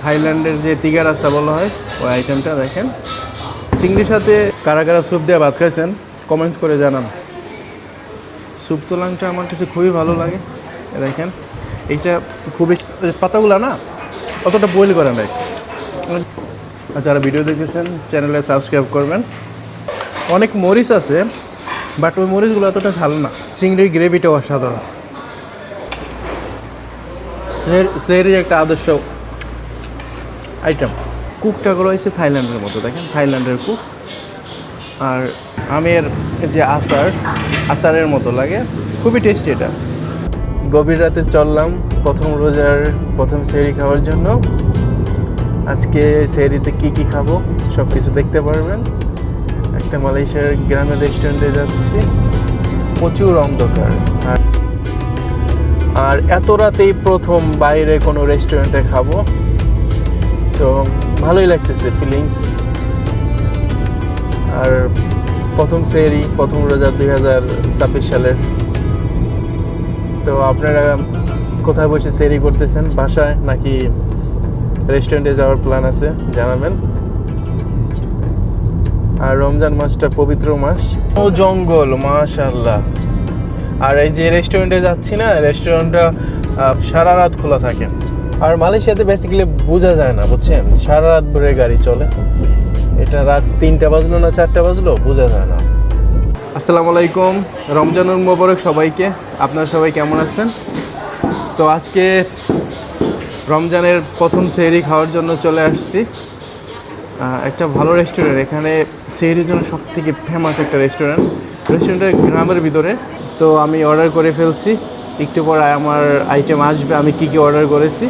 থাইল্যান্ডের যে তিগা রাস্তা বলা হয় ওই আইটেমটা দেখেন। চিংড়ির সাথে কারা কারা স্যুপ দিয়ে ভাত খাইছেন কমেন্ট করে জানান। স্যুপ তোলাংটা আমার কাছে খুবই ভালো লাগে। দেখেন এইটা খুবই পাতাগুলো না অতটা বয়েল করে নাই। যারা ভিডিও দেখেছেন চ্যানেলে সাবস্ক্রাইব করবেন। অনেক মরিচ আছে বাট ওই মরিচগুলো এতটা ঝাল না। চিংড়ির গ্রেভিটা অসাধারণ। সেহরির একটা আদর্শ আইটেম। কুকটা করা হয়েছে থাইল্যান্ডের মতো, দেখেন থাইল্যান্ডের কুক। আর আমের যে আচারের মতো লাগে, খুবই টেস্টি এটা। গভীর রাতে চললাম প্রথম রোজার প্রথম সেহরি খাওয়ার জন্য। আজকে সেহরিতে কি খাবো সব কিছু দেখতে পারবেন। একটা মালয়েশিয়ার গ্রামের রেস্টুরেন্টে যাচ্ছি, প্রচুর অন্ধকার। আর এত রাতেই প্রথম বাইরে কোনো রেস্টুরেন্টে খাবো, তো ভালোই লাগতেছে ফিলিংস। আর প্রথম সেহরি প্রথম রোজা 2026 সালের। তো আপনারা কোথায় বসে সেহরি করতেছেন, বাসায় নাকি রেস্টুরেন্টে যাওয়ার প্ল্যান আছে জানাবেন। আর রমজান মাসটা পবিত্র মাস। ও জঙ্গল মাশাআল্লাহ। আর এই যে রেস্টুরেন্টে যাচ্ছি না, রেস্টুরেন্টটা সারা রাত খোলা থাকে। আর মালয়েশিয়াতে বেসিক্যালি বোঝা যায় না, বুঝছেন, সারা রাত ধরে গাড়ি চলে। এটা রাত 3টা বাজলো না 4টা বাজলো বোঝা যায় না। আসসালামু আলাইকুম, রমজানুল মোবারক সবাইকে। আপনারা সবাই কেমন আছেন? তো আজকে রমজানের প্রথম সেহরি খাওয়ার জন্য চলে আসছি একটা ভালো রেস্টুরেন্ট। এখানে সেহরির জন্য সবথেকে ফেমাস একটা রেস্টুরেন্টের গ্রামের ভিতরে। তো আমি অর্ডার করে ফেলছি, একটু পর আমার আইটেম আসবে আমি কি অর্ডার করেছি।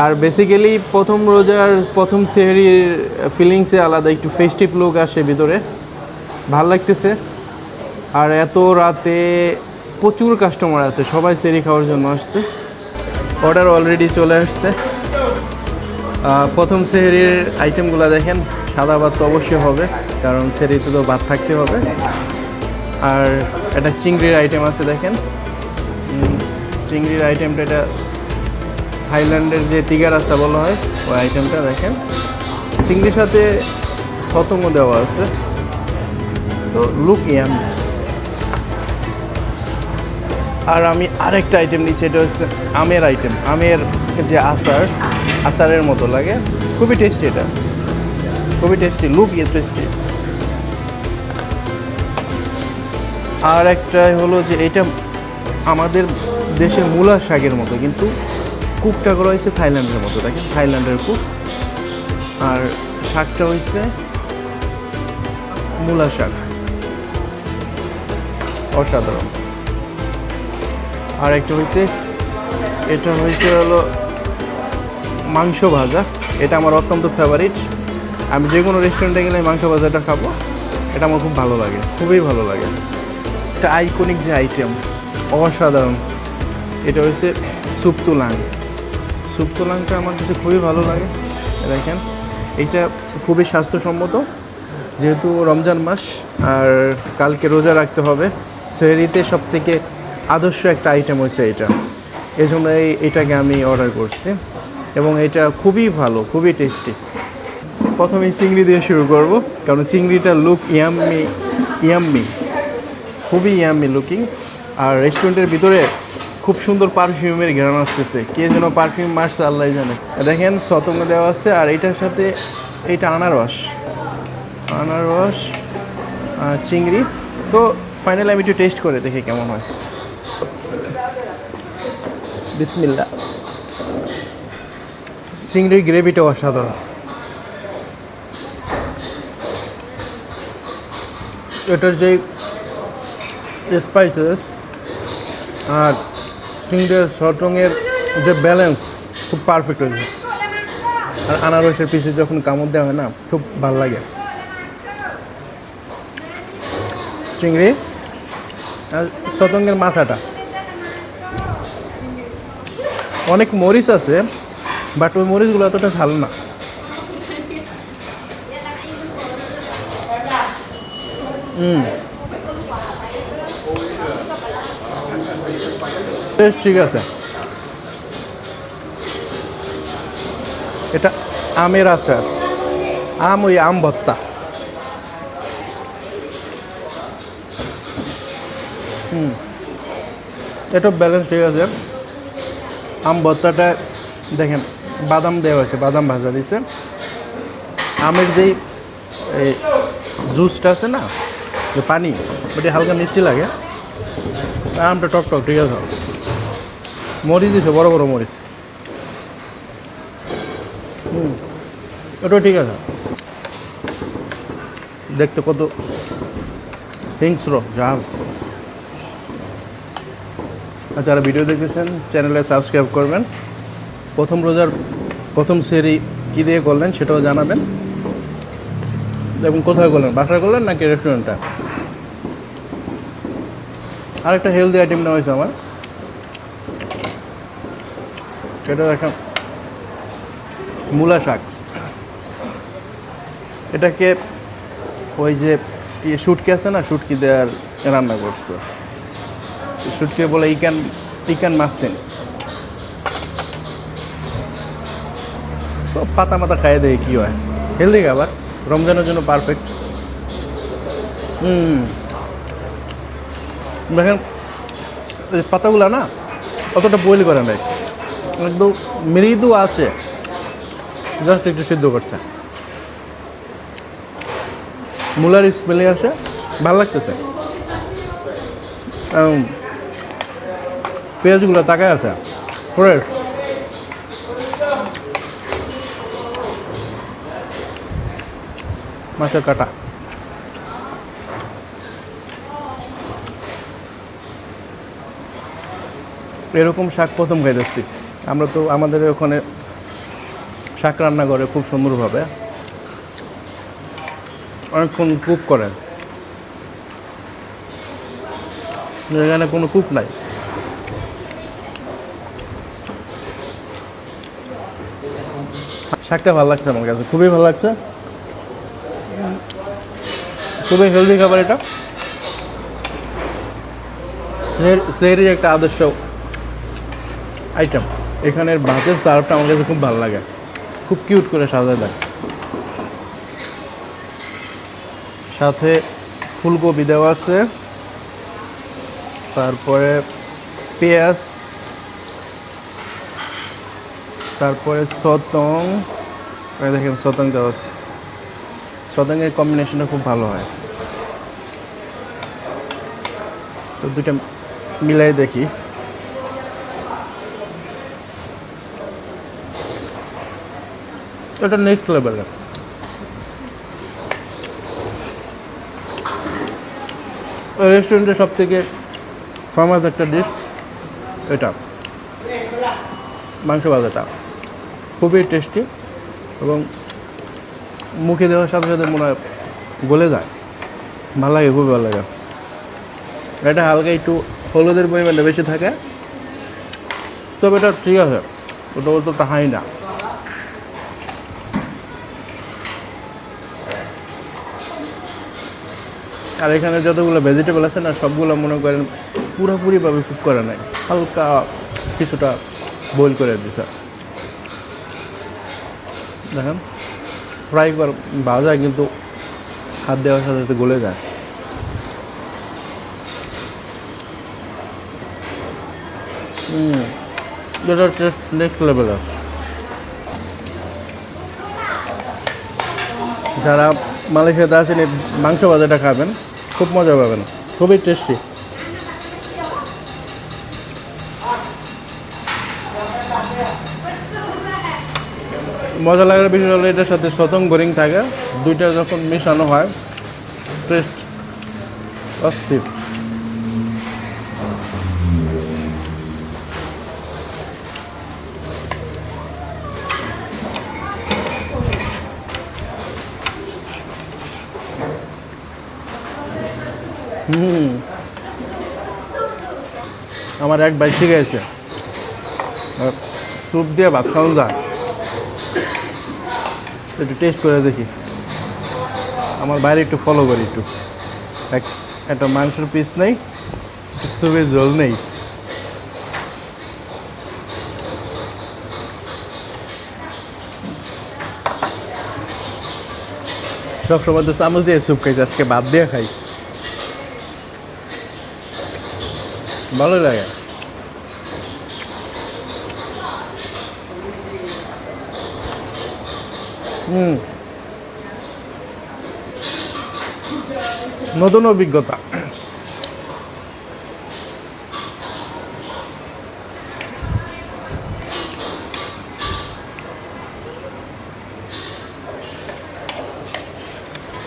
আর বেসিক্যালি প্রথম রোজার প্রথম সেহরির ফিলিংসে আলাদা, একটু ফেস্টিভ লুক আসে ভিতরে, ভাল লাগতেছে। আর এত রাতে প্রচুর কাস্টমার আছে, সবাই সেহরি খাওয়ার জন্য আসছে। অর্ডার অলরেডি চলে আসছে। প্রথম সেহরির আইটেমগুলো দেখেন, সাদা ভাত তো অবশ্যই হবে, কারণ সেহরিতে তো ভাত থাকতে হবে। আর একটা চিংড়ির আইটেম আছে দেখেন। চিংড়ির আইটেমটা এটা থাইল্যান্ডের যে তিগা রাস্তা বলা হয় ওই আইটেমটা দেখেন। চিংড়ির সাথে সতঙ্গ দেওয়া আছে, তো লুক ইয়াম। আর আমি আরেকটা আইটেম নিচ্ছি, এটা হচ্ছে আমের আইটেম। আমের যে আচারের মতো লাগে, খুবই টেস্টি। এটা খুবই টেস্টি, লুক ইয়ে টেস্টি। আর একটা হলো যে এটা আমাদের দেশের মূলা শাকের মতো, কিন্তু কুকটা করা হয়েছে থাইল্যান্ডের মতো, দেখেন থাইল্যান্ডের কুক। আর শাকটা হয়েছে মূলা শাক, অসাধারণ। আর একটা হয়েছে, এটা হয়েছে হলো মাংস ভাজা। এটা আমার অত্যন্ত ফেভারিট। আমি যে কোনো রেস্টুরেন্টে গেলে মাংস ভাজাটা খাবো, এটা আমার খুব ভালো লাগে, খুবই ভালো লাগে। একটা আইকনিক যে আইটেম, অসাধারণ। এটা হচ্ছে স্যুপ তুলাংটা আমার কাছে খুবই ভালো লাগে। দেখেন এটা খুবই স্বাস্থ্যসম্মত, যেহেতু রমজান মাস আর কালকে রোজা রাখতে হবে। সেহরিতে সবথেকে আদর্শ একটা আইটেম হয়েছে এটা, এই জন্য এটাকে আমি অর্ডার করছি এবং এটা খুবই ভালো, খুবই টেস্টি। প্রথমে চিংড়ি দিয়ে শুরু করব, কারণ চিংড়িটার লুক ইয়াম্মি, খুবই ইয়াম্মি লুকিং। আর রেস্টুরেন্টের ভিতরে খুব সুন্দর পারফিউমের ঘ্রাণ আসতেছে, কে যেন পারফিউম মারছে আল্লাহ জানে। দেখেন সতঙ্গ দেওয়া আছে। আর এটার সাথে এটা আনারস চিংড়ি। তো ফাইনালি আমি একটু টেস্ট করে দেখি কেমন হয়। বিসমিল্লাহ। চিংড়ির গ্রেভিটা অসাধারণ। এটার যে স্পাইসেস আর চিংড়ির সটঙের যে ব্যালেন্স খুব পারফেক্ট হয়েছে। আর আনারসের পিসে যখন কামড় দেওয়া হয় না, খুব ভালো লাগে। চিংড়ি আর সতঙ্গের মাথাটা, অনেক মরিচ আছে বাট ওই মরিচগুলো এতটা ঝাল না। টেস্ট ঠিক আছে। এটা আমের আচার, ওই আম ভর্তা। এটা ব্যালেন্স ঠিক আছে। আম ভর্তাটা দেখেন বাদাম দেওয়া হয়েছে, বাদাম ভাজা দিয়েছে। আমের যেই এই জুসটা আছে না, যে পানি, ওটা হালকা মিষ্টি লাগে। আর আমটা টক টক, ঠিক আছে। মরিচ দিছে, বড় বড় মরিচ। ওটাও ঠিক আছে। দেখতে কত হিংস্র ঝাল। আর যারা ভিডিও দেখতেছেন চ্যানেলে সাবস্ক্রাইব করবেন। প্রথম রোজার প্রথম সেহরি কী দিয়ে করলেন সেটাও জানাবেন, এবং কোথায় করলেন, বাসায় করলেন নাকি রেস্টুরেন্টটা। আরেকটা হেলদি আইটেম নেওয়া হয়েছে আমার, সেটা দেখেন মূলা শাক। এটাকে ওই যে শুটকি আছে না, শুটকি দেওয়ার রান্না করছে। শুটকি বলে ইকান মাছেন। তো পাতা মাতা খাইয়ে দেয় কী হয়, হেলদি খাবার, রমজানের জন্য পারফেক্ট। দেখেন পাতাগুলো না অতটা বয়েল করে নাই, একদম মৃদু আছে, জাস্ট একটু সিদ্ধ করছে। মূলার স্মেলে আসে, ভালো লাগতেছে। পেঁয়াজগুলো তাকায় আছে, ফ্রেশ। মাছের কাটা, এরকম শাক প্রথম খাইতেছি। আমরা তো আমাদের ওখানে শাক রান্না করে খুব সুন্দরভাবে, অনেকক্ষণ কুক করে। এখানে কোনো কুক নাই। শাকটা ভালো লাগছে আমার কাছে, খুবই ভালো লাগছে। খুবই হেলদি খাবার এটা, সেহরির একটা আদর্শ আইটেম। এখানের ভাতের সার্ভটা আমার কাছে খুব ভালো লাগে, খুব কিউট করে সাজায় দেয়। সাথে ফুলকপি দেওয়া আছে, তারপরে পেঁয়াজ, তারপরে সতং। দেখেন সতং দেওয়া আছে, সতংয়ের কম্বিনেশনটা খুব ভালো হয়। তো দুইটা মিলাই দেখি। এটা নেক্সট লেভেলের। রেস্টুরেন্টের সব থেকে ফেমাস একটা ডিশ এটা, মাংস ভাজাটা খুবই টেস্টি, এবং মুখে দেওয়ার সাথে সাথে মনে হয় গলে যায়, ভালো লাগে, খুবই ভালো লাগে। এটা হালকা একটু হলুদের পরিমাণটা বেশি থাকে, তবে এটা ঠিক আছে, ওটা অতটা হাই না। আর এখানে যতগুলো ভেজিটেবল আছে না, সবগুলো মনে করেন পুরোপুরিভাবে কুক করে নাই, হালকা কিছুটা বয়েল করে দিছে। দেখেন ফ্রাই কর ভাজা, কিন্তু হাত দেওয়ার সাথে সাথে গলে যায়। যেটা টেস্ট নেক্সট লেভেলের। যারা মালয়েশিয়াতে আছেন এই মাংস ভাজাটা খাবেন, খুব মজা পাবেন, খুবই টেস্টি। মজা লাগার বিষয় হলো এটার সাথে সতং গোরিং থাকে, দুইটা যখন মিশানো হয় টেস্ট অস্থির। আমার এক ভাই ঠিক আছে, স্যুপ দিয়ে ভাত খাওয়া যায়, একটু টেস্ট করে দেখি। আমার বাইরে একটু ফলো করি, একটু একটা মাংসের পিস নেই, স্যুপের ঝোল নেই, সবসময় তো চামচ দিয়ে স্যুপ খাইছি, আজকে ভাত দিয়ে খাই, ভালো লাগে। নতুন অভিজ্ঞতা।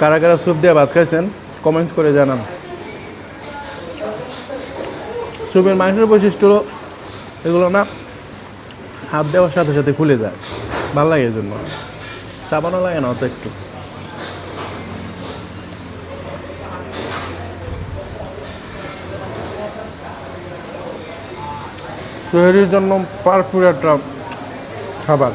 কারা কারা স্যুপ দিয়ে ভাত খাইছেন কমেন্ট করে জানান। স্যুপের মাংসের বৈশিষ্ট্য হলো এগুলো না হাত দেওয়ার সাথে সাথে খুলে যায়, ভালো লাগে এই জন্য, চাবানো লাগে না অত একটু। শরীরের জন্য পারফেক্ট একটা খাবার।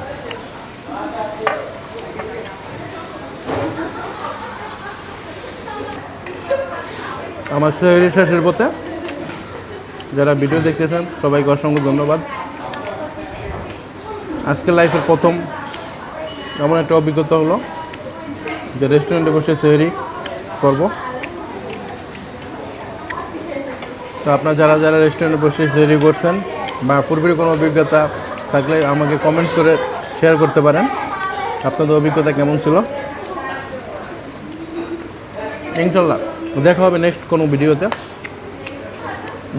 আমার শরীরের শেষের পথে যারা ভিডিও দেখতেছেন সবাইকে অসংখ্য ধন্যবাদ। আজকে লাইফের প্রথম এমন একটা অভিজ্ঞতা হলো যে রেস্টুরেন্টে বসে সেহরি করব। তো আপনারা যারা যারা রেস্টুরেন্টে বসে সেহরি করছেন বা পূর্বের কোনো অভিজ্ঞতা থাকলে আমাকে কমেন্ট করে শেয়ার করতে পারেন, আপনাদের অভিজ্ঞতা কেমন ছিল। ইনশাল্লাহ দেখা হবে নেক্সট কোনো ভিডিওতে।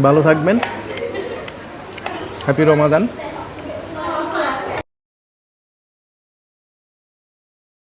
ভালো থাকবেন, হ্যাপি রমাদান।